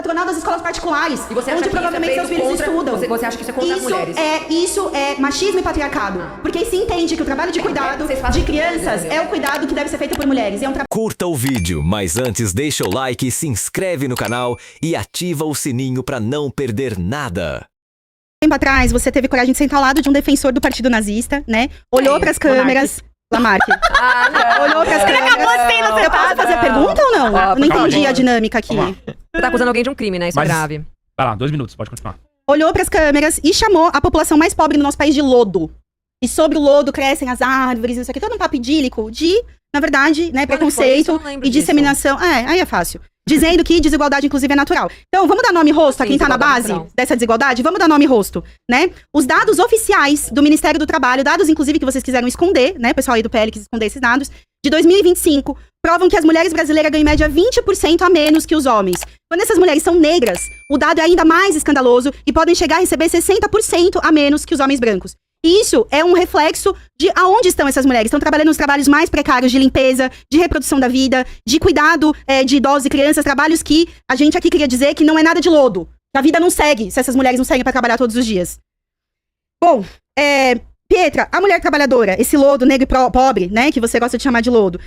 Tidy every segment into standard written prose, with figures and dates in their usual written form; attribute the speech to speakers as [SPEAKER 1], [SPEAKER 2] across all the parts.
[SPEAKER 1] Patronato das escolas particulares,
[SPEAKER 2] E você acha
[SPEAKER 1] onde
[SPEAKER 2] que
[SPEAKER 1] provavelmente
[SPEAKER 2] isso é
[SPEAKER 1] seus filhos
[SPEAKER 2] contra,
[SPEAKER 1] estudam.
[SPEAKER 2] Você acha que isso é contra as mulheres?
[SPEAKER 1] Isso é machismo e patriarcado. Porque se entende que o trabalho de cuidado de crianças é o cuidado que deve ser feito por mulheres.
[SPEAKER 3] Curta o vídeo, mas antes deixa o like, se inscreve no canal e ativa o sininho para não perder nada.
[SPEAKER 1] Tempo atrás, você teve coragem de sentar ao lado de um defensor do partido nazista, né? Olhou pras câmeras... Lamarck. Olhou pras câmeras... Eu posso fazer a pergunta ou não? Eu não entendi a dinâmica aqui.
[SPEAKER 2] Você tá acusando alguém de um crime, né? Isso é grave.
[SPEAKER 4] Vai lá, 2 minutos, pode continuar.
[SPEAKER 1] Olhou pras câmeras e chamou a população mais pobre do nosso país de lodo. E sobre o lodo crescem as árvores, isso aqui, todo um papo idílico de, na verdade, né, preconceito e disseminação. Aí é fácil. Dizendo que desigualdade, inclusive, é natural. Então, vamos dar nome e rosto a quem tá na base dessa desigualdade? Vamos dar nome e rosto, né? Os dados oficiais do Ministério do Trabalho, dados, inclusive, que vocês quiseram esconder, né? O pessoal aí do PL quis esconder esses dados, de 2025, provam que as mulheres brasileiras ganham em média 20% a menos que os homens. Quando essas mulheres são negras, o dado é ainda mais escandaloso e podem chegar a receber 60% a menos que os homens brancos. E isso é um reflexo de aonde estão essas mulheres. Estão trabalhando nos trabalhos mais precários de limpeza, de reprodução da vida, de cuidado de idosos e crianças, trabalhos que a gente aqui queria dizer que não é nada de lodo. Que a vida não segue, se essas mulheres não seguem pra trabalhar todos os dias. Bom, Pietra, a mulher trabalhadora, esse lodo negro e pobre, né, que você gosta de chamar de lodo,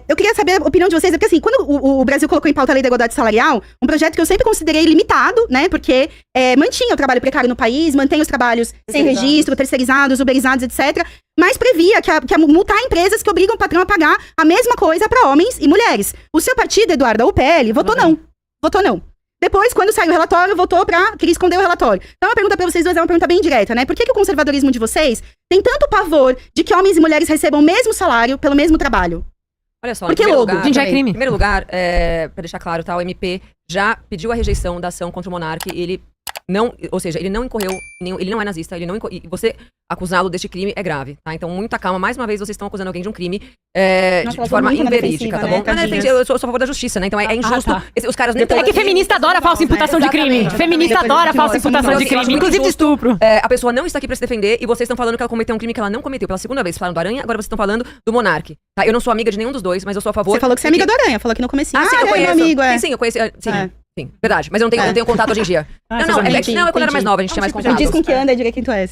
[SPEAKER 1] eu queria saber a opinião de vocês, porque assim, quando o Brasil colocou em pauta a Lei da Igualdade Salarial, um projeto que eu sempre considerei limitado, né, porque mantinha o trabalho precário no país, mantém os trabalhos sem registro, terceirizados, uberizados, etc., mas previa que multar empresas que obrigam o patrão a pagar a mesma coisa para homens e mulheres. O seu partido, Eduardo, o PL, votou não. Votou não. Depois, quando saiu o relatório, votou queria esconder o relatório. Então, a pergunta pra vocês dois é uma pergunta bem direta, né? Por que o conservadorismo de vocês tem tanto pavor de que homens e mulheres recebam o mesmo salário pelo mesmo trabalho?
[SPEAKER 2] Olha só,
[SPEAKER 1] Por que logo?
[SPEAKER 2] Gente, é crime. Em primeiro lugar, pra deixar claro, tá, o MP já pediu a rejeição da ação contra o monarca, ele não, ou seja, ele não incorreu, ele não é nazista, e você acusá-lo deste crime é grave, tá? Então, muita calma. Mais uma vez, vocês estão acusando alguém de um crime de forma inverídica, tá bom?
[SPEAKER 1] Né?
[SPEAKER 2] Eu sou a favor da justiça, né? Então, é injusto. Os caras nem
[SPEAKER 5] É que feminista adora falsa imputação de crime. Feminista adora falsa imputação de crime, inclusive de estupro.
[SPEAKER 2] A pessoa não está aqui pra se defender e vocês estão falando que ela cometeu um crime que ela não cometeu. Pela segunda vez, falaram do Aranha, agora vocês estão falando do Monark. Tá? Eu não sou amiga de nenhum dos dois, mas eu sou a favor...
[SPEAKER 1] Você falou que você é amiga do Aranha, falou aqui no comecinho.
[SPEAKER 2] Sim, eu conheço.
[SPEAKER 1] Amigo,
[SPEAKER 2] Sim, eu conheci. Sim, verdade. Mas eu não tenho contato hoje em dia. Não, é quando eu era mais nova, a gente tinha mais contato.
[SPEAKER 1] Diz com que anda e diga quem tu és.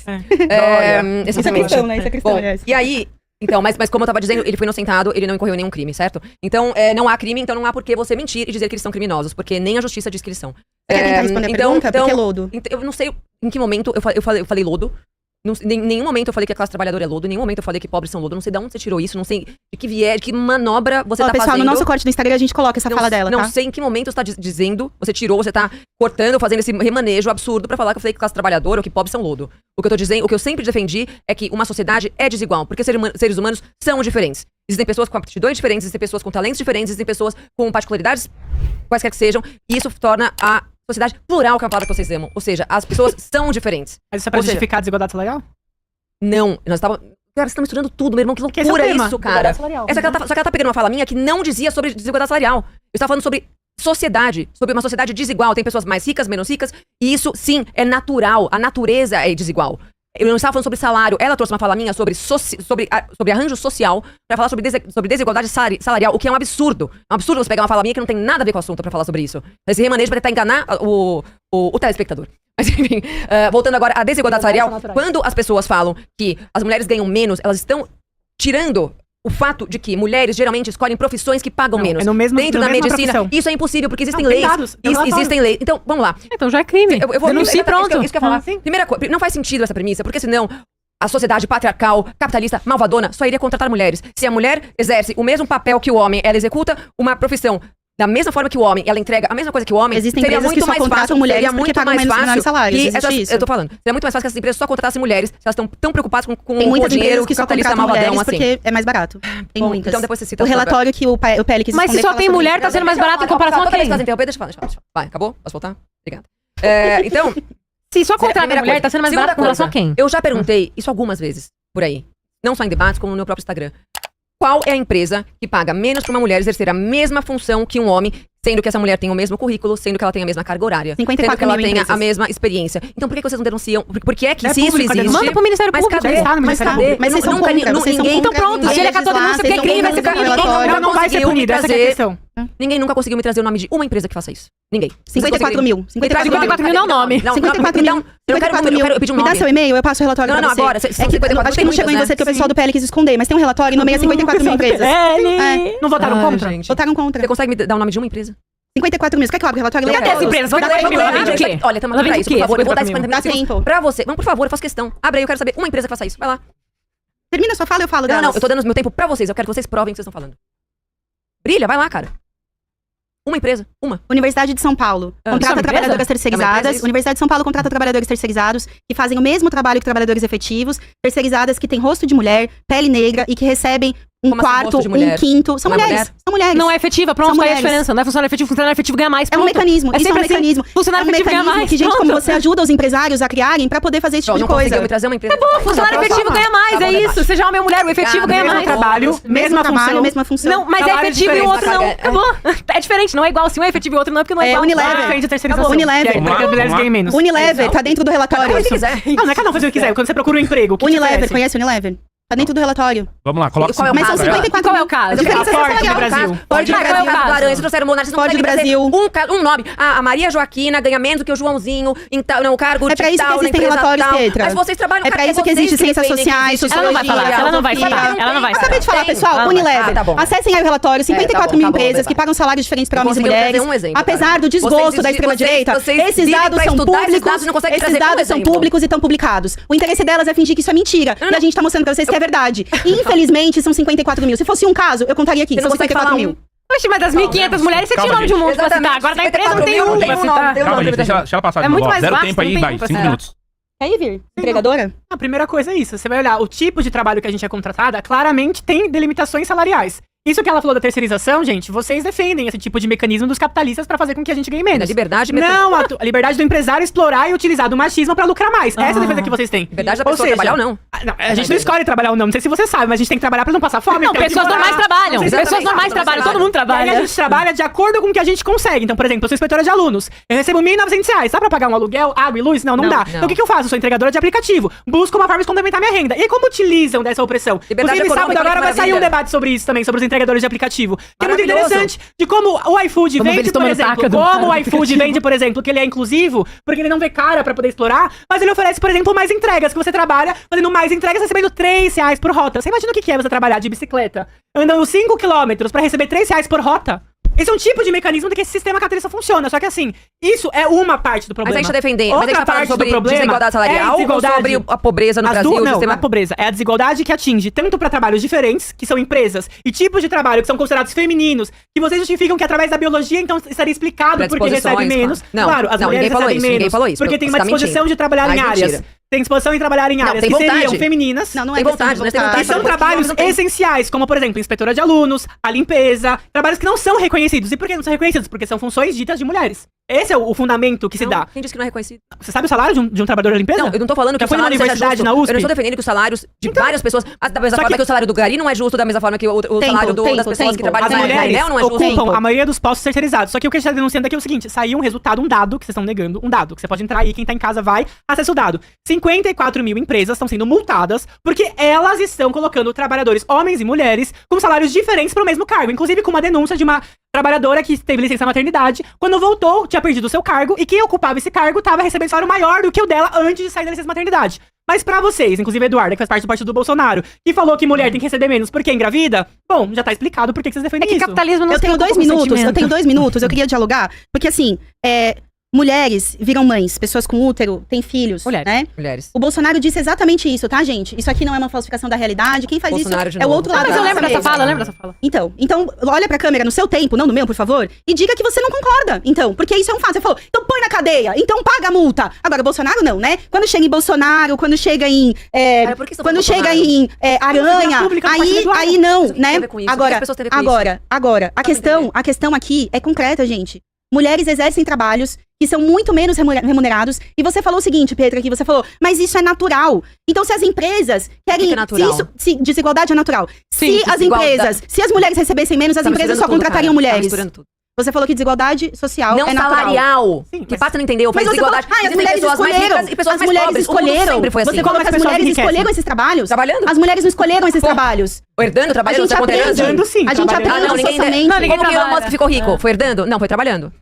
[SPEAKER 2] Isso
[SPEAKER 1] é cristão, né? Isso é cristão, aliás.
[SPEAKER 2] E aí... Então, mas como eu tava dizendo, ele foi inocentado, ele não incorreu nenhum crime, certo? Então, não há crime, então não há por que você mentir e dizer que eles são criminosos, porque nem a justiça diz que eles são.
[SPEAKER 1] Você quer tentar responder a pergunta? Por que lodo?
[SPEAKER 2] Eu não sei em que momento eu falei lodo. Em nenhum momento eu falei que a classe trabalhadora é lodo, em nenhum momento eu falei que pobres são lodo, não sei de onde você tirou isso, não sei de que manobra você tá
[SPEAKER 1] pessoal,
[SPEAKER 2] fazendo.
[SPEAKER 1] No nosso corte do Instagram a gente coloca essa fala dela,
[SPEAKER 2] Não sei em que momento você tá dizendo, você tirou, você tá cortando, fazendo esse remanejo absurdo pra falar que eu falei que classe trabalhadora ou que pobres são lodo. O que eu tô dizendo, o que eu sempre defendi é que uma sociedade é desigual, porque seres humanos são diferentes. Existem pessoas com aptidões diferentes, existem pessoas com talentos diferentes, existem pessoas com particularidades, quaisquer que sejam, e isso torna a sociedade plural, que é uma palavra que vocês amam. Ou seja, as pessoas são diferentes.
[SPEAKER 5] Mas isso é pra justificar a desigualdade salarial?
[SPEAKER 2] Não, nós estávamos... Cara, vocês estão misturando tudo, meu irmão, que loucura isso, cara. Só que ela tá pegando uma fala minha que não dizia sobre desigualdade salarial. Eu estava falando sobre sociedade, sobre uma sociedade desigual. Tem pessoas mais ricas, menos ricas, e isso, sim, é natural. A natureza é desigual. Eu não estava falando sobre salário. Ela trouxe uma fala minha sobre arranjo social pra falar sobre desigualdade salarial, o que é um absurdo. É um absurdo você pegar uma fala minha que não tem nada a ver com o assunto pra falar sobre isso. Esse remanejo pra tentar enganar o telespectador. Mas enfim, voltando agora à desigualdade salarial, quando as pessoas falam que as mulheres ganham menos, elas estão tirando o fato de que mulheres geralmente escolhem profissões que pagam menos. Dentro da medicina,
[SPEAKER 5] profissão.
[SPEAKER 2] Isso é impossível, porque existem leis. Existem leis. Então, vamos lá.
[SPEAKER 5] Então já é crime.
[SPEAKER 2] Denuncie,
[SPEAKER 5] pronto.
[SPEAKER 2] Isso que eu ia falar. Primeira coisa, não faz sentido essa premissa, porque senão a sociedade patriarcal, capitalista, malvadona, só iria contratar mulheres. Se a mulher exerce o mesmo papel que o homem, ela executa uma profissão da mesma forma que o homem, ela entrega a mesma coisa que o homem,
[SPEAKER 1] existem
[SPEAKER 2] seria
[SPEAKER 1] empresas
[SPEAKER 2] muito
[SPEAKER 1] que só
[SPEAKER 2] mais
[SPEAKER 1] contratam
[SPEAKER 2] fácil,
[SPEAKER 1] mulheres
[SPEAKER 2] seria
[SPEAKER 1] porque
[SPEAKER 2] muito
[SPEAKER 1] pagam
[SPEAKER 2] mais
[SPEAKER 1] menos
[SPEAKER 2] fácil
[SPEAKER 1] salários.
[SPEAKER 2] eu tô falando, seria muito mais fácil que essas empresas só contratassem mulheres, se elas estão tão preocupadas com
[SPEAKER 1] tem muitas
[SPEAKER 2] o dinheiro
[SPEAKER 1] que
[SPEAKER 2] que o
[SPEAKER 1] só
[SPEAKER 2] capitalista
[SPEAKER 1] contratam
[SPEAKER 2] malvadão
[SPEAKER 1] mulheres
[SPEAKER 2] assim.
[SPEAKER 1] porque é mais barato. Tem muitas.
[SPEAKER 2] Então depois você cita
[SPEAKER 1] o relatório que o PL quis
[SPEAKER 5] Mas se só tem mulher, tá sendo mais barato em comparação a quem?
[SPEAKER 2] Deixa eu falar. Vai, acabou? Posso voltar? Obrigada. Então...
[SPEAKER 5] Se só contrata mulher, tá sendo mais barato em comparação a quem?
[SPEAKER 2] Eu já perguntei isso algumas vezes por aí. Não só em debates, como no meu próprio Instagram. Qual é a empresa que paga menos pra uma mulher exercer a mesma função que um homem, sendo que essa mulher tem o mesmo currículo, sendo que ela tem a mesma carga horária,
[SPEAKER 1] 54
[SPEAKER 2] sendo que ela
[SPEAKER 1] mil
[SPEAKER 2] tenha
[SPEAKER 1] empresas.
[SPEAKER 2] a mesma experiência? Então por que vocês não denunciam? Porque é que
[SPEAKER 5] É
[SPEAKER 2] se isso
[SPEAKER 5] público,
[SPEAKER 2] existe...
[SPEAKER 5] manda pro Ministério
[SPEAKER 2] Mas
[SPEAKER 5] Público.
[SPEAKER 2] cadê?
[SPEAKER 1] Mas cadê? Mas vocês são
[SPEAKER 2] Nunca
[SPEAKER 1] contra, vocês são
[SPEAKER 2] ninguém...
[SPEAKER 1] contra.
[SPEAKER 5] Então pronto, se ele acatou a denúncia porque é crime, vai ser punido.
[SPEAKER 2] Ela
[SPEAKER 5] Não vai ser punido, essa que é a questão.
[SPEAKER 2] Ninguém nunca conseguiu me trazer o nome de uma empresa que faça isso. Ninguém.
[SPEAKER 1] 54 mil.
[SPEAKER 5] 54 mil não é o nome.
[SPEAKER 1] 54 mil.
[SPEAKER 2] Eu pedi um nome.
[SPEAKER 1] Me dá seu e-mail, eu passo o relatório pra você.
[SPEAKER 2] Agora.
[SPEAKER 1] Acho que não chegou em você, porque o pessoal do PL quis esconder, mas tem um relatório e nomeia 54 mil empresas.
[SPEAKER 5] Não votaram contra?
[SPEAKER 2] Gente.
[SPEAKER 1] Votaram contra.
[SPEAKER 2] Você consegue me dar o nome de uma empresa?
[SPEAKER 1] 54 mil. Você quer que eu abra o relatório?
[SPEAKER 5] Cadê as empresas? Olha,
[SPEAKER 2] estamos pra isso, por favor. Eu vou dar 50
[SPEAKER 1] Dá
[SPEAKER 2] minutos
[SPEAKER 1] tempo.
[SPEAKER 2] pra você. Vamos, por favor, eu faço questão. Abre aí, eu quero saber uma empresa que faça isso. Vai lá.
[SPEAKER 1] Termina sua fala, eu falo delas.
[SPEAKER 2] Não, eu tô dando meu tempo pra vocês. Eu quero que vocês provem o que vocês estão falando. Brilha, vai lá, cara. Uma empresa. Uma.
[SPEAKER 1] Universidade de São Paulo contrata trabalhadoras terceirizadas. Universidade de São Paulo contrata trabalhadores terceirizados que fazem o mesmo trabalho que trabalhadores efetivos, terceirizadas que têm rosto de mulher, pele negra e que recebem um quarto, um quinto. São mulheres. São mulheres.
[SPEAKER 5] Não é efetiva, pronto, qual é a diferença? Não é funcionário efetivo ganha mais.
[SPEAKER 1] É um mecanismo.
[SPEAKER 5] É
[SPEAKER 1] Isso é um
[SPEAKER 5] sempre assim.
[SPEAKER 1] mecanismo.
[SPEAKER 5] Funcionário efetivo ganha mais.
[SPEAKER 1] Que, gente, como você ajuda os empresários a criarem pra poder fazer esse tipo de coisa.
[SPEAKER 2] Não me trazer uma empresa.
[SPEAKER 5] Funcionário efetivo ganha mais, é isso. Seja homem ou mulher, o efetivo ganha mais.
[SPEAKER 1] Mesmo trabalho, mesma função.
[SPEAKER 5] Não, mas é efetivo e o outro não. Acabou. É diferente, não é igual. Se um é efetivo e o outro não, é porque não é igual.
[SPEAKER 1] Unilever, tá dentro do relatório.
[SPEAKER 2] Se quiser.
[SPEAKER 4] Não é cada um fazer o que quiser. Quando você procura um emprego,
[SPEAKER 1] Unilever, conhece Unilever? Tá dentro do relatório.
[SPEAKER 6] Vamos lá, coloca
[SPEAKER 2] Qual é o
[SPEAKER 1] Mas são
[SPEAKER 2] caso?
[SPEAKER 1] 54
[SPEAKER 5] Qual é o caso?
[SPEAKER 1] Diferença
[SPEAKER 4] Ford
[SPEAKER 1] salarial.
[SPEAKER 4] do Brasil.
[SPEAKER 1] Ford do
[SPEAKER 2] Qual é o
[SPEAKER 1] Brasil.
[SPEAKER 2] caso do Aranha? Vocês trouxeram Monarca, vocês não
[SPEAKER 1] Ford
[SPEAKER 2] conseguem
[SPEAKER 1] do
[SPEAKER 2] trazer
[SPEAKER 1] Brasil.
[SPEAKER 2] um nome. A Maria Joaquina ganha menos do que o Joãozinho, então, não, o cargo
[SPEAKER 1] É
[SPEAKER 2] de
[SPEAKER 1] pra isso que
[SPEAKER 2] tal, na
[SPEAKER 1] existem
[SPEAKER 2] empresa
[SPEAKER 1] relatórios,
[SPEAKER 2] tal.
[SPEAKER 1] Petra.
[SPEAKER 2] Mas vocês trabalham...
[SPEAKER 1] É pra isso que existe ciências sociais,
[SPEAKER 5] Ela não vai falar, ela não vai falar, ela não vai
[SPEAKER 1] Acabei de falar, pessoal, Unilever.
[SPEAKER 2] Tá bom.
[SPEAKER 1] Acessem aí o relatório, 54 mil empresas que pagam salários diferentes para homens e mulheres. Apesar do desgosto da extrema-direita, esses dados são públicos, esses dados são públicos e estão publicados. O interesse delas é fingir que isso é mentira. E a gente tá mostrando pra vocês que é verdade. E, infelizmente, são 54 mil. Se fosse um caso, eu contaria aqui. São 54 mil.
[SPEAKER 5] Oxe, mas das 1.500 mulheres você tinha nome de um monte pra citar. Agora da empresa não tem um pra citar.
[SPEAKER 6] Calma, gente, deixa ela passar de
[SPEAKER 5] É
[SPEAKER 6] novo.
[SPEAKER 5] muito mais
[SPEAKER 6] Zero
[SPEAKER 5] vasto,
[SPEAKER 6] tempo aí,
[SPEAKER 5] não tem
[SPEAKER 6] vai,
[SPEAKER 5] um pra
[SPEAKER 6] 5
[SPEAKER 5] citar.
[SPEAKER 6] minutos.
[SPEAKER 1] Quer ir vir? Empregadora?
[SPEAKER 4] A primeira coisa é isso. Você vai olhar, o tipo de trabalho que a gente é contratada, claramente tem delimitações salariais. Isso que ela falou da terceirização, gente, vocês defendem esse tipo de mecanismo dos capitalistas pra fazer com que a gente ganhe menos.
[SPEAKER 2] A liberdade...
[SPEAKER 4] Não, a liberdade do empresário explorar e utilizar do machismo pra lucrar mais. Essa é a defesa que vocês têm.
[SPEAKER 2] Liberdade da pessoa trabalhar ou não.
[SPEAKER 4] A gente não escolhe trabalhar ou não. Não sei se você sabe, mas a gente tem que trabalhar pra não passar fome.
[SPEAKER 5] Não, pessoas normais trabalham. Pessoas normais trabalham, todo mundo
[SPEAKER 4] E
[SPEAKER 5] trabalha.
[SPEAKER 4] aí a gente trabalha de acordo com o que a gente consegue. Então, por exemplo, eu sou inspetora de alunos. Eu recebo R$1.900. Dá pra pagar um aluguel, água e luz? Não dá.
[SPEAKER 2] Não.
[SPEAKER 4] Então o que eu faço? Eu sou entregadora de aplicativo. Busco uma forma de complementar minha renda. E como utilizam dessa opressão?
[SPEAKER 2] Liberdade
[SPEAKER 4] Inclusive, sábado
[SPEAKER 2] econômica,
[SPEAKER 4] agora vai sair um
[SPEAKER 2] maravilha.
[SPEAKER 4] debate sobre isso também, sobre os entregadores de aplicativo. Que é muito
[SPEAKER 2] Maravilhoso.
[SPEAKER 4] interessante. De como o iFood
[SPEAKER 5] Vamos ver
[SPEAKER 4] vende,
[SPEAKER 5] eles
[SPEAKER 4] por
[SPEAKER 5] tomando
[SPEAKER 4] exemplo.
[SPEAKER 5] taca do
[SPEAKER 4] Como o iFood
[SPEAKER 5] aplicativo.
[SPEAKER 4] vende, por exemplo, que ele é inclusivo, porque ele não vê cara pra poder explorar, mas ele oferece, por exemplo, mais entregas, que você trabalha fazendo mais entregas, recebendo R$3 por rota. Você imagina o que é você trabalhar de bicicleta, andando 5 km pra receber R$3 por rota? Esse é um tipo de mecanismo de que esse sistema capitalista funciona. Só que assim, isso é uma parte do problema.
[SPEAKER 2] Mas a gente tá defendendo. Mas a
[SPEAKER 4] Outra
[SPEAKER 2] gente tá falando
[SPEAKER 4] parte
[SPEAKER 2] sobre
[SPEAKER 4] do problema
[SPEAKER 2] desigualdade salarial
[SPEAKER 4] é a desigualdade.
[SPEAKER 2] ou sobre a pobreza no
[SPEAKER 4] As
[SPEAKER 2] Brasil?
[SPEAKER 4] duas,
[SPEAKER 2] o
[SPEAKER 4] não,
[SPEAKER 2] sistema...
[SPEAKER 4] a pobreza. É a desigualdade que atinge tanto pra trabalhos diferentes, que são empresas, e tipos de trabalho que são considerados femininos, que vocês justificam que através da biologia, então, estaria explicado porque recebem menos.
[SPEAKER 2] Não,
[SPEAKER 4] claro, as
[SPEAKER 2] não,
[SPEAKER 4] mulheres
[SPEAKER 2] ninguém falou
[SPEAKER 4] recebem
[SPEAKER 2] isso,
[SPEAKER 4] menos.
[SPEAKER 2] ninguém falou isso.
[SPEAKER 4] Porque tem uma
[SPEAKER 2] Você tá
[SPEAKER 4] disposição
[SPEAKER 2] mentindo.
[SPEAKER 4] de trabalhar em
[SPEAKER 2] Ai,
[SPEAKER 4] áreas.
[SPEAKER 2] mentira.
[SPEAKER 4] Tem disposição em trabalhar em áreas
[SPEAKER 2] tem
[SPEAKER 4] que
[SPEAKER 2] vontade.
[SPEAKER 4] seriam femininas.
[SPEAKER 1] Não, não é
[SPEAKER 2] Tem
[SPEAKER 1] questão de
[SPEAKER 2] vontade, tem
[SPEAKER 1] vontade.
[SPEAKER 4] E são
[SPEAKER 2] Mas
[SPEAKER 4] trabalhos
[SPEAKER 2] não tem.
[SPEAKER 4] essenciais, como, por exemplo, inspetora de alunos, a limpeza, trabalhos que não são reconhecidos. E por que não são reconhecidos? Porque são funções ditas de mulheres. Esse é o fundamento que se dá.
[SPEAKER 2] Quem disse que não é reconhecido?
[SPEAKER 4] Você sabe o salário de um trabalhador da limpeza?
[SPEAKER 2] Não, eu não tô falando que
[SPEAKER 4] Já
[SPEAKER 2] o
[SPEAKER 4] foi numa
[SPEAKER 2] salário seja
[SPEAKER 4] universidade
[SPEAKER 2] justo.
[SPEAKER 4] na USP?
[SPEAKER 2] Eu não estou defendendo que os salários de várias pessoas... Da mesma
[SPEAKER 4] Só
[SPEAKER 2] forma
[SPEAKER 4] que-
[SPEAKER 2] que o salário do Gari não é justo, da mesma forma que o salário das pessoas que trabalham
[SPEAKER 4] As
[SPEAKER 2] na
[SPEAKER 4] mulheres
[SPEAKER 2] Enel não é justo.
[SPEAKER 4] ocupam a maioria dos postos terceirizados. Só que o que a gente tá denunciando aqui é o seguinte: saiu um resultado, um dado, que vocês estão negando, um dado, que você pode entrar aí, quem tá em casa vai, acessa o dado. 54 mil empresas estão sendo multadas porque elas estão colocando trabalhadores, homens e mulheres, com salários diferentes pro mesmo cargo. Inclusive com uma denúncia de uma trabalhadora que teve licença maternidade, quando voltou, tinha perdido o seu cargo, e quem ocupava esse cargo tava recebendo salário maior do que o dela antes de sair da licença maternidade. Mas pra vocês, inclusive a Eduarda, que faz parte do partido do Bolsonaro, que falou que mulher tem que receber menos porque é engravida, bom, já tá explicado por que vocês defendem
[SPEAKER 5] É que
[SPEAKER 4] isso.
[SPEAKER 5] capitalismo não
[SPEAKER 1] Eu tenho 2 minutos, eu queria dialogar, porque assim, mulheres viram mães, pessoas com útero, têm filhos,
[SPEAKER 5] Mulheres.
[SPEAKER 1] né?
[SPEAKER 2] Mulheres.
[SPEAKER 1] O Bolsonaro disse exatamente isso, tá, gente? Isso aqui não é uma falsificação da realidade, quem faz
[SPEAKER 2] Bolsonaro
[SPEAKER 1] isso
[SPEAKER 2] de
[SPEAKER 1] é o
[SPEAKER 2] novo.
[SPEAKER 1] outro
[SPEAKER 5] Ah,
[SPEAKER 1] lado
[SPEAKER 5] mas
[SPEAKER 1] da
[SPEAKER 5] eu lembro
[SPEAKER 1] nossa
[SPEAKER 5] dessa
[SPEAKER 1] mesa.
[SPEAKER 5] fala, eu lembro dessa fala.
[SPEAKER 1] Então, olha pra câmera no seu tempo, não no meu, por favor, e diga que você não concorda. Então, porque isso é um fato. Você falou, então põe na cadeia, então paga a multa. Agora, Bolsonaro não, né? Quando chega em Bolsonaro, quando chega em.
[SPEAKER 2] por que você
[SPEAKER 1] Quando
[SPEAKER 2] não
[SPEAKER 1] chega
[SPEAKER 2] Bolsonaro?
[SPEAKER 1] em Aranha,
[SPEAKER 4] pública do Partido Eduardo.
[SPEAKER 1] aí não,
[SPEAKER 2] Isso tem
[SPEAKER 1] né?
[SPEAKER 2] a ver com isso. O que
[SPEAKER 1] Agora,
[SPEAKER 2] as pessoas têm a ver com
[SPEAKER 1] agora, a questão aqui é concreta, gente. Mulheres exercem trabalhos que são muito menos remunerados. E você falou o seguinte, Petra, aqui você falou, mas isso é natural. Então, se as empresas querem...
[SPEAKER 2] que é natural?
[SPEAKER 1] Se desigualdade é natural.
[SPEAKER 5] Sim,
[SPEAKER 1] se as empresas, se as mulheres recebessem menos, as
[SPEAKER 2] Tá
[SPEAKER 1] empresas
[SPEAKER 2] misturando
[SPEAKER 1] só
[SPEAKER 2] tudo,
[SPEAKER 1] contratariam
[SPEAKER 2] cara. Tá
[SPEAKER 1] mulheres.
[SPEAKER 2] misturando tudo.
[SPEAKER 1] Você falou que desigualdade social
[SPEAKER 2] Não
[SPEAKER 1] é natural.
[SPEAKER 2] salarial.
[SPEAKER 4] Sim,
[SPEAKER 2] Que passa não entendeu.
[SPEAKER 1] Mas
[SPEAKER 2] Mas
[SPEAKER 1] você falou,
[SPEAKER 2] desigualdade.
[SPEAKER 1] as
[SPEAKER 2] Existem
[SPEAKER 1] mulheres
[SPEAKER 2] pessoas mais
[SPEAKER 1] escolheram.
[SPEAKER 2] ricas e pessoas
[SPEAKER 1] As
[SPEAKER 2] mais
[SPEAKER 1] mulheres
[SPEAKER 2] pobres. O mundo
[SPEAKER 1] escolheram.
[SPEAKER 2] sempre foi assim.
[SPEAKER 1] Você falou que as
[SPEAKER 4] pessoas
[SPEAKER 1] mulheres
[SPEAKER 4] enriquecem.
[SPEAKER 1] escolheram esses trabalhos?
[SPEAKER 2] Trabalhando.
[SPEAKER 1] As mulheres não escolheram esses trabalhos.
[SPEAKER 2] Herdando, trabalhando,
[SPEAKER 1] A gente
[SPEAKER 2] você conta
[SPEAKER 1] aprende.
[SPEAKER 2] herança?
[SPEAKER 4] Herdando, sim,
[SPEAKER 1] A gente
[SPEAKER 4] trabalhando.
[SPEAKER 1] aprende
[SPEAKER 2] Ah, não, ninguém-
[SPEAKER 1] socialmente.
[SPEAKER 5] Não, ninguém
[SPEAKER 2] Como que o Elon
[SPEAKER 5] trabalha.
[SPEAKER 2] Musk ficou rico? Foi herdando? Não, foi trabalhando.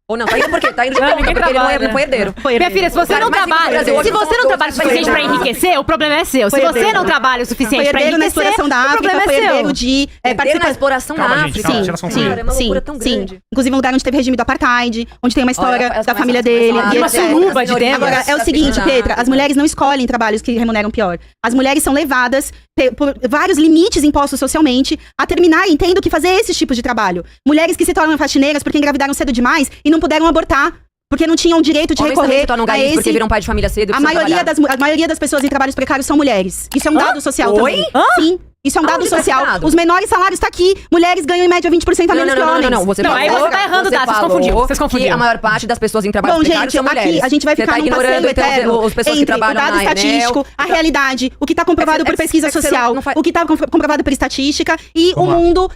[SPEAKER 2] Ou não, tá indo por quê? Tá indo de
[SPEAKER 5] Não,
[SPEAKER 2] conta,
[SPEAKER 5] ninguém
[SPEAKER 2] porque ele não
[SPEAKER 5] trabalha.
[SPEAKER 2] foi herdeiro.
[SPEAKER 5] Minha filha, se você
[SPEAKER 2] Cara,
[SPEAKER 5] não
[SPEAKER 2] mas
[SPEAKER 5] trabalha,
[SPEAKER 2] Brasil hoje
[SPEAKER 5] se você não
[SPEAKER 2] são
[SPEAKER 5] trabalha o
[SPEAKER 2] todos
[SPEAKER 5] suficiente pra
[SPEAKER 2] herdeiro.
[SPEAKER 5] enriquecer, o problema é seu. Se
[SPEAKER 1] Foi
[SPEAKER 5] você
[SPEAKER 1] herdeiro.
[SPEAKER 5] não trabalha o
[SPEAKER 1] Foi
[SPEAKER 5] suficiente pra
[SPEAKER 1] herdeiro na
[SPEAKER 5] enriquecer,
[SPEAKER 1] exploração da
[SPEAKER 5] o
[SPEAKER 1] África,
[SPEAKER 5] problema
[SPEAKER 1] foi
[SPEAKER 5] é
[SPEAKER 1] herdeiro
[SPEAKER 5] seu.
[SPEAKER 1] de
[SPEAKER 2] Herdeiro na
[SPEAKER 1] participar...
[SPEAKER 2] exploração da
[SPEAKER 6] Calma, gente,
[SPEAKER 2] África.
[SPEAKER 6] calma,
[SPEAKER 1] Sim,
[SPEAKER 6] geração
[SPEAKER 1] sim,
[SPEAKER 6] Z.
[SPEAKER 2] Cara, é uma loucura
[SPEAKER 1] sim,
[SPEAKER 2] tão
[SPEAKER 1] sim.
[SPEAKER 2] grande.
[SPEAKER 1] Inclusive um lugar onde teve regime do apartheid, onde tem uma história
[SPEAKER 2] Olha,
[SPEAKER 1] da família dele.
[SPEAKER 2] essa
[SPEAKER 1] e
[SPEAKER 5] uma
[SPEAKER 1] etc.
[SPEAKER 5] suruba de temas.
[SPEAKER 1] Agora, é o seguinte, Pietra, as mulheres não escolhem trabalhos que remuneram pior. As mulheres são levadas por vários limites impostos socialmente a terminarem tendo que fazer esses tipos de trabalho. Mulheres que se tornam faxineiras porque engravidaram cedo demais e não puderam abortar. Porque não tinham o direito de
[SPEAKER 2] Homens também
[SPEAKER 1] recorrer
[SPEAKER 2] se tornam
[SPEAKER 1] a
[SPEAKER 2] gays
[SPEAKER 1] esse...
[SPEAKER 2] porque viram pai de família cedo e
[SPEAKER 1] A
[SPEAKER 2] precisam
[SPEAKER 1] maioria,
[SPEAKER 2] trabalhar.
[SPEAKER 1] a maioria das pessoas em trabalhos precários são mulheres. Isso é um dado social também. Sim, isso é um dado
[SPEAKER 2] Aonde tá esse
[SPEAKER 1] social.
[SPEAKER 2] dado?
[SPEAKER 1] Os menores salários tá aqui. Mulheres ganham em média 20% a menos que homens.
[SPEAKER 2] Você
[SPEAKER 5] Não, aí
[SPEAKER 2] falou-
[SPEAKER 5] você tá errando o dado, vocês
[SPEAKER 2] falou
[SPEAKER 5] confundiram, vocês confundiram.
[SPEAKER 2] Que a maior parte das pessoas em trabalho
[SPEAKER 1] Bom,
[SPEAKER 2] precários
[SPEAKER 1] gente,
[SPEAKER 2] são mulheres.
[SPEAKER 1] aqui a gente vai
[SPEAKER 2] Você
[SPEAKER 1] ficar
[SPEAKER 2] tá
[SPEAKER 1] num
[SPEAKER 2] ignorando,
[SPEAKER 1] passeio
[SPEAKER 2] então,
[SPEAKER 1] eterno
[SPEAKER 2] as pessoas que
[SPEAKER 1] entre o
[SPEAKER 2] trabalham
[SPEAKER 1] dado
[SPEAKER 2] na
[SPEAKER 1] estatístico,
[SPEAKER 2] Enel.
[SPEAKER 1] a realidade, o que tá comprovado por pesquisa
[SPEAKER 2] você
[SPEAKER 1] social,
[SPEAKER 2] não faz-
[SPEAKER 1] o que tá comprovado por estatística e
[SPEAKER 6] Vamos
[SPEAKER 1] o
[SPEAKER 6] lá.
[SPEAKER 1] mundo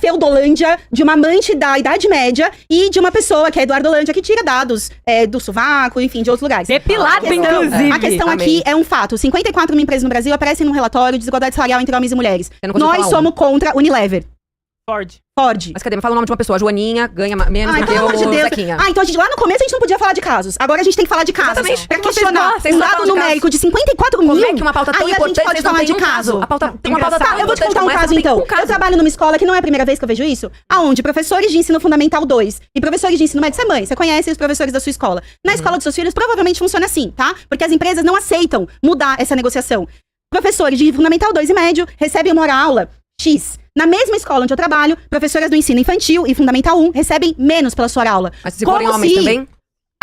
[SPEAKER 1] feudolândia de uma amante da Idade Média e de uma pessoa que é Eduardolândia que tira dados do sovaco, enfim, de outros lugares.
[SPEAKER 5] Depilado, inclusive.
[SPEAKER 1] A questão
[SPEAKER 2] Amém.
[SPEAKER 1] aqui é um fato. 54 mil empresas no Brasil aparecem num relatório de desigualdade salarial entre homens e mulheres.
[SPEAKER 2] Eu não consigo
[SPEAKER 1] Nós
[SPEAKER 2] falar
[SPEAKER 1] somos contra Unilever.
[SPEAKER 4] Ford.
[SPEAKER 1] Ford.
[SPEAKER 2] Mas cadê? Me fala o nome de uma pessoa. A Joaninha ganha menos
[SPEAKER 1] Ai,
[SPEAKER 2] do que
[SPEAKER 1] pelo amor de
[SPEAKER 2] o
[SPEAKER 1] Deus.
[SPEAKER 2] Zequinha.
[SPEAKER 1] Ah, então lá no começo a gente não podia falar de casos. Agora a gente tem que falar de casos.
[SPEAKER 2] Exatamente.
[SPEAKER 1] Pra
[SPEAKER 2] Vocês
[SPEAKER 1] questionar
[SPEAKER 2] vocês
[SPEAKER 1] um
[SPEAKER 2] só
[SPEAKER 1] dado
[SPEAKER 2] falam de
[SPEAKER 1] numérico de 54 mil.
[SPEAKER 2] Como é que uma pauta tão
[SPEAKER 1] aí a gente
[SPEAKER 2] importante
[SPEAKER 1] pode
[SPEAKER 2] vocês não
[SPEAKER 1] falar
[SPEAKER 2] têm
[SPEAKER 1] de
[SPEAKER 2] um
[SPEAKER 1] caso.
[SPEAKER 2] A pauta tem uma pauta
[SPEAKER 4] engraçado.
[SPEAKER 2] tão
[SPEAKER 1] Eu vou te
[SPEAKER 2] importante
[SPEAKER 1] contar um
[SPEAKER 2] como essa,
[SPEAKER 1] caso,
[SPEAKER 2] não tem
[SPEAKER 1] então.
[SPEAKER 2] um caso.
[SPEAKER 1] Eu trabalho numa escola que não é a primeira vez que eu vejo isso, aonde professores de ensino fundamental 2 e professores de ensino médio, você é mãe, você conhece os professores da sua escola. Na escola dos seus filhos, provavelmente funciona assim, tá? Porque as empresas não aceitam mudar essa negociação. Professores de fundamental 2 e médio recebem uma hora-aula X. Na mesma escola onde eu trabalho, professoras do ensino infantil e fundamental 1 recebem menos pela sua aula.
[SPEAKER 2] Mas se forem homens também?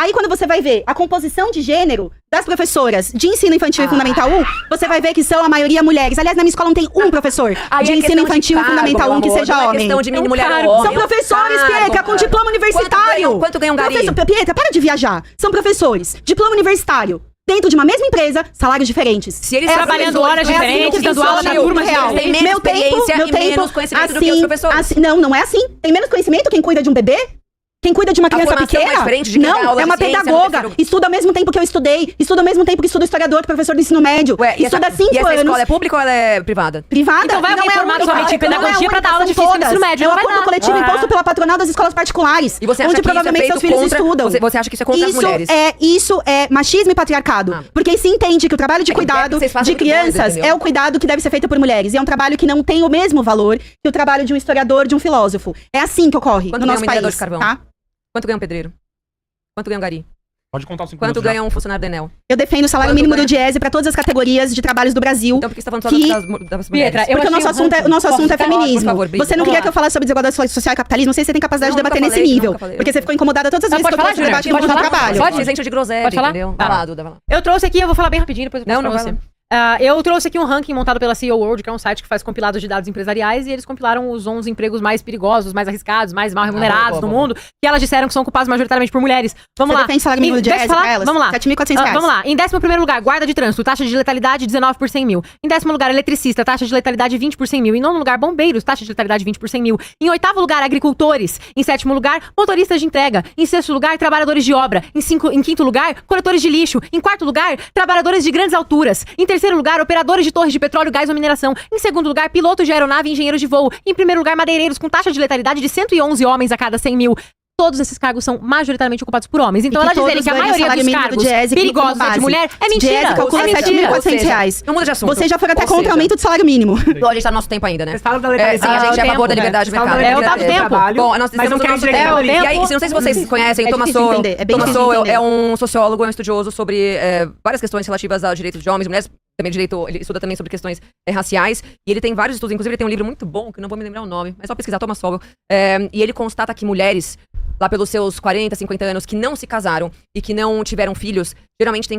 [SPEAKER 1] Aí quando você vai ver a composição de gênero das professoras de ensino infantil e fundamental 1, você vai ver que são a maioria mulheres. Aliás, na minha escola não tem um professor
[SPEAKER 2] Aí
[SPEAKER 1] de
[SPEAKER 2] é
[SPEAKER 1] ensino
[SPEAKER 2] questão de
[SPEAKER 1] infantil e
[SPEAKER 2] cargo,
[SPEAKER 1] fundamental 1 que
[SPEAKER 2] meu amor,
[SPEAKER 1] seja
[SPEAKER 2] não é
[SPEAKER 1] homem.
[SPEAKER 2] questão de mulher ou
[SPEAKER 1] São
[SPEAKER 2] homem, é um
[SPEAKER 1] professores,
[SPEAKER 2] cargo,
[SPEAKER 1] Pietra, com
[SPEAKER 2] cara.
[SPEAKER 1] diploma universitário.
[SPEAKER 2] Quanto ganha um gari?
[SPEAKER 1] Pietra, para de viajar. São professores, diploma universitário. Dentro de uma mesma empresa, salários diferentes.
[SPEAKER 2] Se eles
[SPEAKER 5] Trabalhando horas
[SPEAKER 1] É assim
[SPEAKER 5] diferentes,
[SPEAKER 1] que
[SPEAKER 5] dando
[SPEAKER 1] funciona
[SPEAKER 5] aula pra
[SPEAKER 1] no mundo
[SPEAKER 5] turmas
[SPEAKER 1] real.
[SPEAKER 2] diferentes. Tem menos experiência e menos conhecimento do que os professores.
[SPEAKER 1] Não é assim. Tem menos conhecimento quem cuida de um bebê? Quem cuida de uma criança
[SPEAKER 2] formação é
[SPEAKER 1] pequena?
[SPEAKER 2] diferente de quem dá
[SPEAKER 1] Não,
[SPEAKER 2] aula
[SPEAKER 1] é
[SPEAKER 2] de
[SPEAKER 1] uma
[SPEAKER 2] ciência no
[SPEAKER 1] pedagoga.
[SPEAKER 2] terceiro-
[SPEAKER 1] Estuda ao mesmo tempo que eu estudei. Estuda ao mesmo tempo que estuda historiador, professor do ensino médio.
[SPEAKER 2] Ué, e
[SPEAKER 1] Estuda
[SPEAKER 2] essa,
[SPEAKER 1] 5
[SPEAKER 2] e essa
[SPEAKER 1] anos.
[SPEAKER 2] escola é pública ou ela é privada?
[SPEAKER 1] Privada?
[SPEAKER 5] Então vai
[SPEAKER 1] Não
[SPEAKER 5] alguém
[SPEAKER 1] é a
[SPEAKER 5] formado
[SPEAKER 1] única,
[SPEAKER 5] somente em
[SPEAKER 1] não é a
[SPEAKER 5] pedagogia
[SPEAKER 1] única,
[SPEAKER 5] pra dar aula de
[SPEAKER 1] são
[SPEAKER 5] física no ensino
[SPEAKER 1] todas.
[SPEAKER 5] médio,
[SPEAKER 1] É
[SPEAKER 5] não
[SPEAKER 1] um
[SPEAKER 5] vai
[SPEAKER 1] acordo
[SPEAKER 5] dar.
[SPEAKER 1] coletivo imposto pela patronal das escolas particulares.
[SPEAKER 2] E você acha
[SPEAKER 1] onde
[SPEAKER 2] que isso é
[SPEAKER 1] provavelmente
[SPEAKER 2] feito
[SPEAKER 1] seus filhos
[SPEAKER 2] contra...
[SPEAKER 1] estudam.
[SPEAKER 2] Você acha que isso é contra as mulheres?
[SPEAKER 1] Isso é machismo e patriarcado.
[SPEAKER 2] Ah.
[SPEAKER 1] Porque se entende que o trabalho de
[SPEAKER 2] É que
[SPEAKER 1] cuidado
[SPEAKER 2] vocês fazem
[SPEAKER 1] de
[SPEAKER 2] muito doido,
[SPEAKER 1] crianças
[SPEAKER 2] entendeu?
[SPEAKER 1] é o cuidado que deve ser feito por mulheres. E é um trabalho que não tem o mesmo valor que o trabalho de um historiador, de um filósofo. É assim que ocorre
[SPEAKER 2] Quanto
[SPEAKER 1] no
[SPEAKER 2] ganha
[SPEAKER 1] nosso
[SPEAKER 2] um minerador
[SPEAKER 1] país,
[SPEAKER 2] de carvão?
[SPEAKER 1] tá?
[SPEAKER 2] Quanto ganha um pedreiro? Quanto ganha um gari?
[SPEAKER 6] Pode contar os 5
[SPEAKER 2] Quanto
[SPEAKER 6] minutos já.
[SPEAKER 2] ganha um funcionário da Enel?
[SPEAKER 1] Eu defendo o salário
[SPEAKER 2] Quanto
[SPEAKER 1] mínimo
[SPEAKER 2] ganha?
[SPEAKER 1] do Diese para todas as categorias de trabalhos do Brasil.
[SPEAKER 2] Então por que você tá falando só
[SPEAKER 1] Que-
[SPEAKER 2] das mulheres?
[SPEAKER 5] Pietra, eu
[SPEAKER 1] Porque o
[SPEAKER 5] achei
[SPEAKER 1] nosso assunto é, o nosso
[SPEAKER 5] Posso
[SPEAKER 1] assunto é
[SPEAKER 5] citar?
[SPEAKER 1] feminismo.
[SPEAKER 2] Por favor, Brisa.
[SPEAKER 1] Você não
[SPEAKER 5] Vamos
[SPEAKER 1] queria
[SPEAKER 5] lá.
[SPEAKER 1] que eu falasse sobre desigualdade social e capitalismo? Não sei se você tem capacidade
[SPEAKER 2] Não,
[SPEAKER 1] de
[SPEAKER 2] nunca
[SPEAKER 1] debater nesse
[SPEAKER 2] falei,
[SPEAKER 1] nível.
[SPEAKER 2] nunca falei.
[SPEAKER 1] Porque você ficou incomodada todas as vezes
[SPEAKER 5] Pode
[SPEAKER 1] que eu
[SPEAKER 5] falar,
[SPEAKER 1] trouxe o
[SPEAKER 5] Júnior?
[SPEAKER 1] debate no
[SPEAKER 5] Pode
[SPEAKER 1] mundo do
[SPEAKER 5] falar?
[SPEAKER 1] trabalho.
[SPEAKER 5] Pode?
[SPEAKER 2] Você sente de groselha,
[SPEAKER 5] Pode falar?
[SPEAKER 2] entendeu?
[SPEAKER 5] Tá.
[SPEAKER 2] Vai lá, Duda, vai lá.
[SPEAKER 5] Eu trouxe aqui, eu vou falar bem rapidinho, depois eu passo
[SPEAKER 2] Não
[SPEAKER 5] pra
[SPEAKER 2] vai
[SPEAKER 5] você.
[SPEAKER 2] lá.
[SPEAKER 5] Eu trouxe aqui um ranking montado pela CEO World, que é um site que faz compilados de dados empresariais, e eles compilaram os 11 empregos mais perigosos, mais arriscados, mais mal remunerados
[SPEAKER 2] boa,
[SPEAKER 5] do
[SPEAKER 2] boa.
[SPEAKER 5] mundo, que elas disseram que são ocupados majoritariamente por mulheres. Vamos
[SPEAKER 1] Você
[SPEAKER 5] lá.
[SPEAKER 1] defende salário mínimo do
[SPEAKER 5] Deixa eu
[SPEAKER 1] Diese
[SPEAKER 5] falar?
[SPEAKER 1] pra elas?
[SPEAKER 5] Vamos lá.
[SPEAKER 1] 7.400 reais.
[SPEAKER 5] Vamos lá. Em 11º lugar, guarda de trânsito, taxa de letalidade 19 por 100 mil. Em 10º lugar, eletricista, taxa de letalidade 20 por 100 mil. Em 9º lugar, bombeiros, taxa de letalidade 20 por 100 mil. Em 8º lugar, agricultores. Em 7º lugar, motoristas de entrega. Em 6º lugar, trabalhadores de obra. Em 5º lugar, coletores de lixo. Em 4º lugar, trabalhadores de grandes alturas. Em 3º lugar, operadores de torres de petróleo, gás ou mineração. Em 2º lugar, pilotos de aeronave e engenheiros de voo. Em 1º lugar, madeireiros com taxa de letalidade de 111 homens a cada 100 mil. Todos esses cargos são majoritariamente ocupados por homens. Então,
[SPEAKER 1] E que
[SPEAKER 5] elas dizerem
[SPEAKER 1] todos
[SPEAKER 5] que a
[SPEAKER 1] ganham
[SPEAKER 5] maioria
[SPEAKER 1] salário
[SPEAKER 5] dos
[SPEAKER 1] mínimo do
[SPEAKER 5] cargos
[SPEAKER 1] Diese
[SPEAKER 5] perigosos
[SPEAKER 1] como
[SPEAKER 5] é de
[SPEAKER 1] base.
[SPEAKER 5] mulher é mentira.
[SPEAKER 1] Diese calcula
[SPEAKER 5] É mentira.
[SPEAKER 1] 7.400 reais.
[SPEAKER 2] Não muda de assunto.
[SPEAKER 1] Você já foi até
[SPEAKER 2] Ou
[SPEAKER 1] contra o
[SPEAKER 2] seja,
[SPEAKER 1] aumento do salário mínimo.
[SPEAKER 2] A gente tá no nosso tempo ainda, né?
[SPEAKER 4] Vocês falam da
[SPEAKER 2] Sim,
[SPEAKER 4] legalidade.
[SPEAKER 2] a gente é a favor da
[SPEAKER 5] tempo,
[SPEAKER 2] liberdade de
[SPEAKER 4] Vocês falam
[SPEAKER 2] mercado.
[SPEAKER 4] da
[SPEAKER 5] É o dado
[SPEAKER 4] legalidade do
[SPEAKER 5] tempo.
[SPEAKER 4] trabalho,
[SPEAKER 2] Bom, nós
[SPEAKER 4] mas não
[SPEAKER 2] estamos
[SPEAKER 4] querem
[SPEAKER 2] no nosso
[SPEAKER 4] entregar
[SPEAKER 2] tempo.
[SPEAKER 4] o
[SPEAKER 2] E aí,
[SPEAKER 5] tempo.
[SPEAKER 2] não sei se vocês conhecem,
[SPEAKER 1] É
[SPEAKER 2] Thomas
[SPEAKER 1] difícil
[SPEAKER 2] Sowell.
[SPEAKER 1] entender, é bem
[SPEAKER 2] Thomas
[SPEAKER 1] difícil
[SPEAKER 2] Sowell
[SPEAKER 1] entender.
[SPEAKER 2] é um sociólogo, é um estudioso sobre várias questões relativas aos direitos de homens e mulheres. Também direito, ele estuda também sobre questões raciais. E ele tem vários estudos, inclusive ele tem um livro muito bom, que não vou me lembrar o nome, mas é só pesquisar, Thomas Sowell. E ele constata que mulheres, lá pelos seus 40, 50 anos, que não se casaram e que não tiveram filhos, geralmente têm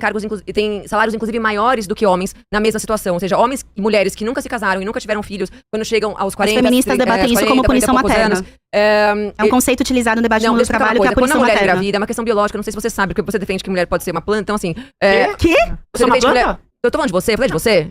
[SPEAKER 2] têm salários, inclusive, maiores do que homens na mesma situação. Ou seja, homens e mulheres que nunca se casaram e nunca tiveram filhos, quando chegam aos 40...
[SPEAKER 1] As feministas debatem isso como punição
[SPEAKER 2] 40 e poucos
[SPEAKER 1] materna.
[SPEAKER 2] anos,
[SPEAKER 1] É um conceito utilizado no debate do
[SPEAKER 2] não,
[SPEAKER 1] mundo do
[SPEAKER 2] deixa eu explicar
[SPEAKER 1] trabalho,
[SPEAKER 2] uma
[SPEAKER 1] que é a
[SPEAKER 2] coisa. Quando a
[SPEAKER 1] punição
[SPEAKER 2] mulher
[SPEAKER 1] materna.
[SPEAKER 2] engravida, é uma questão biológica, não sei se você sabe, porque você defende que mulher pode ser uma planta, então assim...
[SPEAKER 1] Quê?
[SPEAKER 2] Você
[SPEAKER 4] Sou uma
[SPEAKER 2] defende que
[SPEAKER 4] planta?
[SPEAKER 2] Eu tô falando de você? Eu falei de você?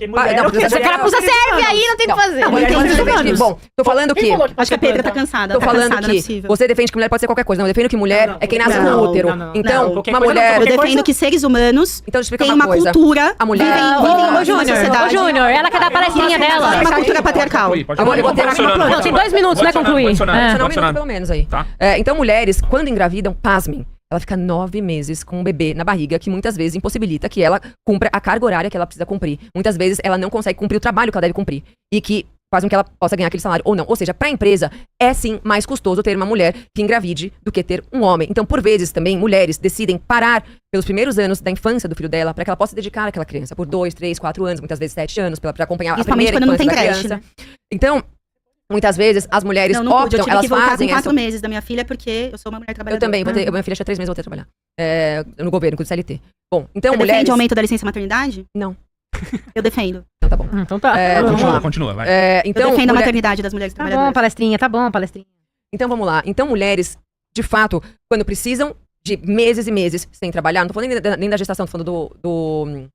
[SPEAKER 5] Essa carapuça serve aí, não tem o que fazer.
[SPEAKER 2] Não,
[SPEAKER 1] Mulher
[SPEAKER 2] então,
[SPEAKER 1] tem
[SPEAKER 2] você
[SPEAKER 1] direitos
[SPEAKER 2] defende que- Bom, tô falando que...
[SPEAKER 1] Acho que a Petra tá cansada.
[SPEAKER 2] Tô
[SPEAKER 1] tá
[SPEAKER 2] falando
[SPEAKER 1] cansada, não é
[SPEAKER 2] que
[SPEAKER 1] possível.
[SPEAKER 2] você defende que mulher pode ser qualquer coisa. Não, eu defendo que mulher é quem nasce
[SPEAKER 1] não,
[SPEAKER 2] com útero.
[SPEAKER 4] não,
[SPEAKER 2] Então,
[SPEAKER 4] qualquer
[SPEAKER 2] uma
[SPEAKER 4] coisa não,
[SPEAKER 2] mulher...
[SPEAKER 1] Eu
[SPEAKER 4] qualquer
[SPEAKER 1] defendo
[SPEAKER 4] coisa-
[SPEAKER 1] que seres humanos
[SPEAKER 2] Então, deixa eu explicar
[SPEAKER 1] têm
[SPEAKER 2] uma
[SPEAKER 1] uma
[SPEAKER 2] coisa.
[SPEAKER 1] cultura,
[SPEAKER 2] A mulher-
[SPEAKER 1] vivem
[SPEAKER 5] Ô,
[SPEAKER 1] numa
[SPEAKER 5] Júnior,
[SPEAKER 1] sociedade.
[SPEAKER 5] ela quer dar a palestrinha dela.
[SPEAKER 1] Uma cultura patriarcal.
[SPEAKER 2] Amor, eu vou ter
[SPEAKER 5] Não, tem 2 minutos, vai concluir.
[SPEAKER 2] Só não, um minuto
[SPEAKER 6] Adicionar.
[SPEAKER 2] pelo menos aí.
[SPEAKER 6] Tá.
[SPEAKER 2] Então, mulheres, quando engravidam, pasmem. Ela fica 9 meses com um bebê na barriga, que muitas vezes impossibilita que ela cumpra a carga horária que ela precisa cumprir. Muitas vezes ela não consegue cumprir o trabalho que ela deve cumprir. E que faz com que ela possa ganhar aquele salário ou não. Ou seja, pra empresa, é sim mais custoso ter uma mulher que engravide do que ter um homem. Então, por vezes, também, mulheres decidem parar pelos primeiros anos da infância do filho dela, pra que ela possa se dedicar àquela criança por 2, 3, 4 anos, muitas vezes 7 anos, pra acompanhar a
[SPEAKER 1] Principalmente
[SPEAKER 2] primeira
[SPEAKER 1] quando não tem
[SPEAKER 2] infância da
[SPEAKER 1] creche,
[SPEAKER 2] criança. Então, muitas vezes, as mulheres
[SPEAKER 1] Não pude, eu
[SPEAKER 2] optam,
[SPEAKER 1] tive
[SPEAKER 2] elas
[SPEAKER 1] que voltar com
[SPEAKER 2] fazem
[SPEAKER 1] 4
[SPEAKER 2] essa...
[SPEAKER 1] meses da minha filha, porque eu sou uma mulher
[SPEAKER 2] Eu
[SPEAKER 1] trabalhadora.
[SPEAKER 2] também, minha filha tinha 3 meses, eu voltei a trabalhar. No governo, com o CLT. Bom, então
[SPEAKER 1] Você
[SPEAKER 2] mulheres...
[SPEAKER 1] defende o aumento da licença maternidade?
[SPEAKER 2] Não.
[SPEAKER 1] Eu defendo.
[SPEAKER 2] Então tá bom.
[SPEAKER 5] Então tá.
[SPEAKER 6] Continua, vai.
[SPEAKER 2] Então,
[SPEAKER 1] Eu defendo a
[SPEAKER 2] mulher-
[SPEAKER 1] maternidade das mulheres
[SPEAKER 5] Tá bom,
[SPEAKER 1] trabalhadoras.
[SPEAKER 5] palestrinha.
[SPEAKER 2] Então vamos lá. Então mulheres, de fato, quando precisam de meses e meses sem trabalhar, não tô falando nem da gestação, tô falando do...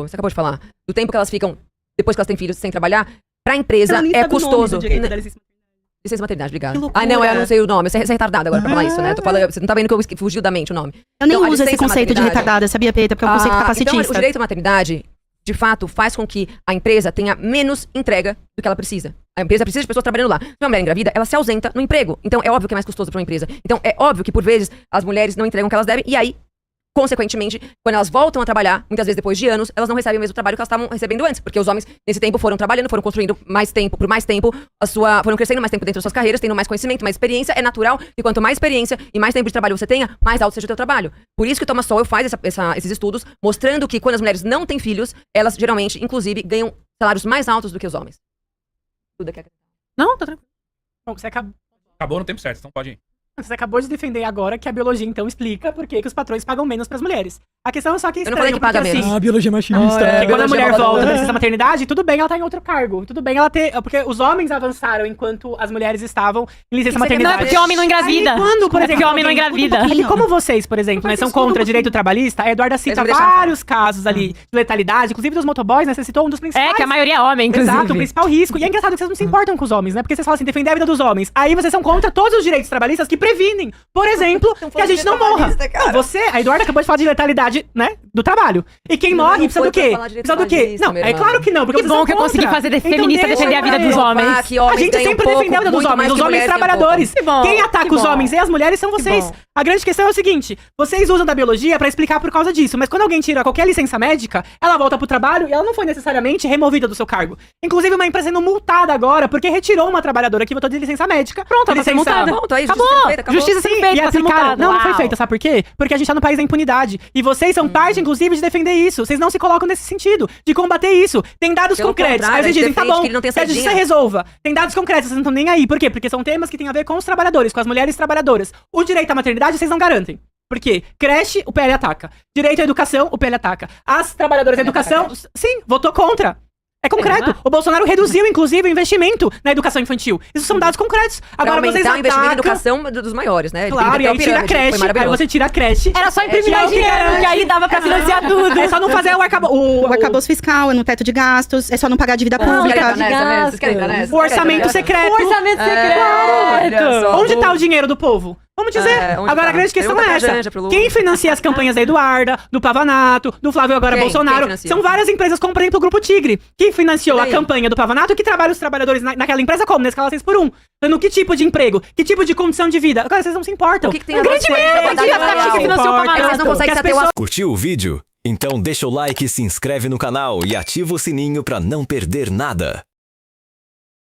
[SPEAKER 2] Você acabou de falar. Do tempo que elas ficam, depois que elas têm filhos, sem trabalhar, pra empresa é custoso. Licença maternidade, obrigada.
[SPEAKER 1] Que loucura.
[SPEAKER 2] Não, eu não sei o nome. Você é retardada agora pra falar isso, né? Tô falando, você não tá vendo que eu fugiu da mente o nome.
[SPEAKER 1] Eu nem
[SPEAKER 2] Então, a
[SPEAKER 1] uso esse
[SPEAKER 2] licença
[SPEAKER 1] conceito de
[SPEAKER 2] maternidade-
[SPEAKER 1] retardada, sabia, Petra? Porque é um conceito
[SPEAKER 2] Então, o
[SPEAKER 1] capacitista.
[SPEAKER 2] direito à maternidade, de fato, faz com que a empresa tenha menos entrega do que ela precisa. A empresa precisa de pessoas trabalhando lá. Se uma mulher engravida, ela se ausenta no emprego. Então, é óbvio que é mais custoso para uma empresa. Então, é óbvio que, por vezes, as mulheres não entregam o que elas devem. E aí, consequentemente, quando elas voltam a trabalhar, muitas vezes depois de anos, elas não recebem o mesmo trabalho que elas estavam recebendo antes. Porque os homens, nesse tempo, foram trabalhando, foram construindo mais tempo, por mais tempo, foram crescendo mais tempo dentro das suas carreiras, tendo mais conhecimento, mais experiência. É natural que quanto mais experiência e mais tempo de trabalho você tenha, mais alto seja o teu trabalho. Por isso que o Thomas Sowell faz esses estudos, mostrando que quando as mulheres não têm filhos, elas geralmente, inclusive, ganham salários mais altos do que os homens. Tudo aqui.
[SPEAKER 5] Não, tá tranquilo.
[SPEAKER 4] Bom,
[SPEAKER 6] Acabou no tempo certo, então pode ir.
[SPEAKER 4] você acabou de defender agora que a biologia, então, explica por que os patrões pagam menos pras mulheres. A questão é só que é
[SPEAKER 2] Eu não falei
[SPEAKER 4] estranho,
[SPEAKER 2] que paga
[SPEAKER 4] porque,
[SPEAKER 2] menos.
[SPEAKER 4] assim,
[SPEAKER 7] biologia machista.
[SPEAKER 4] que quando a mulher
[SPEAKER 2] biologia
[SPEAKER 4] volta da
[SPEAKER 2] é
[SPEAKER 4] licença maternidade, tudo bem ela tá em outro cargo. Tudo bem ela ter... Porque os homens avançaram enquanto as mulheres estavam em licença
[SPEAKER 2] Isso aqui
[SPEAKER 5] Não, é
[SPEAKER 4] maternidade.
[SPEAKER 5] porque homem não engravida.
[SPEAKER 4] Aí, quando, por
[SPEAKER 5] É
[SPEAKER 4] exemplo,
[SPEAKER 5] porque homem não engravida.
[SPEAKER 4] E como vocês, por exemplo, né, são contra o direito trabalhista, a Eduarda cita
[SPEAKER 2] Eles vão deixar
[SPEAKER 4] vários casos ali de letalidade, inclusive dos motoboys, né? Você citou um dos principais.
[SPEAKER 5] É, que a maioria é homem, inclusive.
[SPEAKER 4] Exato, o principal risco. E é engraçado que vocês não se importam com os homens, né? Porque vocês falam assim, defender a vida dos homens. Aí vocês são contra todos os direitos trabalhistas que previnem, por exemplo, que a gente não morra. Não, você, a Eduarda acabou de falar de letalidade, né? Do trabalho. E quem morre
[SPEAKER 2] não
[SPEAKER 4] precisa
[SPEAKER 2] foi
[SPEAKER 4] do quê?
[SPEAKER 2] pra falar de
[SPEAKER 4] Precisa do quê?
[SPEAKER 2] trabalhista,
[SPEAKER 4] Não,
[SPEAKER 2] meu
[SPEAKER 4] é
[SPEAKER 2] irmão.
[SPEAKER 4] claro que não, porque
[SPEAKER 5] Que
[SPEAKER 4] vocês
[SPEAKER 5] bom
[SPEAKER 4] são
[SPEAKER 5] que eu consegui
[SPEAKER 4] contra.
[SPEAKER 5] fazer de
[SPEAKER 4] Então
[SPEAKER 5] feminista
[SPEAKER 4] deixa
[SPEAKER 5] defender a vida
[SPEAKER 4] eu-
[SPEAKER 5] dos homens.
[SPEAKER 2] Que
[SPEAKER 4] A
[SPEAKER 2] homens
[SPEAKER 4] gente
[SPEAKER 2] ganham
[SPEAKER 4] sempre
[SPEAKER 2] pouco,
[SPEAKER 4] defendeu a vida dos
[SPEAKER 2] muito
[SPEAKER 4] homens,
[SPEAKER 2] mais
[SPEAKER 4] dos
[SPEAKER 2] que
[SPEAKER 4] homens
[SPEAKER 2] mulheres ganham
[SPEAKER 4] trabalhadores.
[SPEAKER 5] pouco. Que bom,
[SPEAKER 4] Quem ataca
[SPEAKER 5] que
[SPEAKER 4] os
[SPEAKER 5] bom.
[SPEAKER 4] homens e as mulheres são vocês.
[SPEAKER 5] bom.
[SPEAKER 4] A grande questão é o seguinte, vocês usam da biologia pra explicar por causa disso, mas quando alguém tira qualquer licença médica, ela volta pro trabalho e ela não foi necessariamente removida do seu cargo. Inclusive, uma empresa sendo multada agora porque retirou uma trabalhadora que voltou de licença médica.
[SPEAKER 5] Pronto, ela
[SPEAKER 4] de
[SPEAKER 5] vai ser multada.
[SPEAKER 2] Pronto, aí,
[SPEAKER 5] Acabou.
[SPEAKER 2] justiça feita, acabou.
[SPEAKER 5] Justiça sendo
[SPEAKER 4] Sim,
[SPEAKER 5] feita,
[SPEAKER 4] e
[SPEAKER 5] tá sendo
[SPEAKER 4] aplicaram.
[SPEAKER 5] multada.
[SPEAKER 4] Não, não foi
[SPEAKER 5] Uau.
[SPEAKER 4] feita, sabe por quê? Porque a gente tá no país da impunidade. E vocês são parte, inclusive, de defender isso. Vocês não se colocam nesse sentido, de combater isso. Tem dados
[SPEAKER 2] Pelo
[SPEAKER 4] concretos.
[SPEAKER 2] contrário,
[SPEAKER 4] Aí vocês
[SPEAKER 2] a gente
[SPEAKER 4] dizem, tá
[SPEAKER 2] defende
[SPEAKER 4] bom,
[SPEAKER 2] que ele não tem
[SPEAKER 4] se a justiça
[SPEAKER 2] sardinha.
[SPEAKER 4] resolva. Tem dados concretos, vocês não estão nem aí. Por quê? Porque são temas que têm a ver com os trabalhadores, com as mulheres trabalhadoras. O direito à maternidade, vocês não garantem. Por quê? Creche, o PL ataca. Direito à educação, o PL ataca. As trabalhadoras da educação, sim, votou contra. É concreto. O Bolsonaro reduziu, inclusive, o investimento na educação infantil. Isso são dados concretos. Agora
[SPEAKER 2] Pra
[SPEAKER 4] vocês
[SPEAKER 2] aumentar o investimento em
[SPEAKER 4] atacam...
[SPEAKER 2] educação dos maiores, né?
[SPEAKER 4] Claro, e aí tira a creche, aí você tira a creche.
[SPEAKER 5] Era só imprimir
[SPEAKER 4] que é
[SPEAKER 5] mais
[SPEAKER 4] o que
[SPEAKER 5] dinheiro,
[SPEAKER 4] garante.
[SPEAKER 5] que aí dava pra financiar tudo.
[SPEAKER 4] É só não fazer o
[SPEAKER 1] O arcabouço fiscal, é no teto de gastos, é só não pagar dívida pública.
[SPEAKER 2] Vocês querem entrar nessa?
[SPEAKER 4] o orçamento secreto.
[SPEAKER 5] O orçamento secreto.
[SPEAKER 2] Olha só.
[SPEAKER 4] Onde tá o dinheiro do povo? Vamos dizer.
[SPEAKER 2] onde
[SPEAKER 4] Agora
[SPEAKER 2] tá?
[SPEAKER 4] a grande questão
[SPEAKER 2] Pergunta
[SPEAKER 4] é
[SPEAKER 2] pra
[SPEAKER 4] essa.
[SPEAKER 2] Janja, pro Lula.
[SPEAKER 4] Quem financia as campanhas da Eduarda, do Pavanato, do Flávio agora
[SPEAKER 2] Quem?
[SPEAKER 4] Bolsonaro?
[SPEAKER 2] Quem financia?
[SPEAKER 4] São várias empresas, como por exemplo o Grupo Tigre, que financiou
[SPEAKER 2] E
[SPEAKER 4] a
[SPEAKER 2] daí?
[SPEAKER 4] campanha do Pavanato, que trabalha os trabalhadores naquela empresa como? Na escala 6 por 1. Dando que tipo de emprego? Que tipo de condição de vida? Agora vocês não se importam.
[SPEAKER 2] O que tem a ver
[SPEAKER 5] grande
[SPEAKER 2] com a
[SPEAKER 5] merda,
[SPEAKER 2] desigualdade
[SPEAKER 5] a Tati
[SPEAKER 2] salarial?
[SPEAKER 5] financiou o Pavanato.
[SPEAKER 2] Vocês não conseguem
[SPEAKER 4] Que as
[SPEAKER 2] saber o
[SPEAKER 4] pessoas-
[SPEAKER 3] Curtiu o vídeo? Então deixa o like, se inscreve no canal e ativa o sininho pra não perder nada.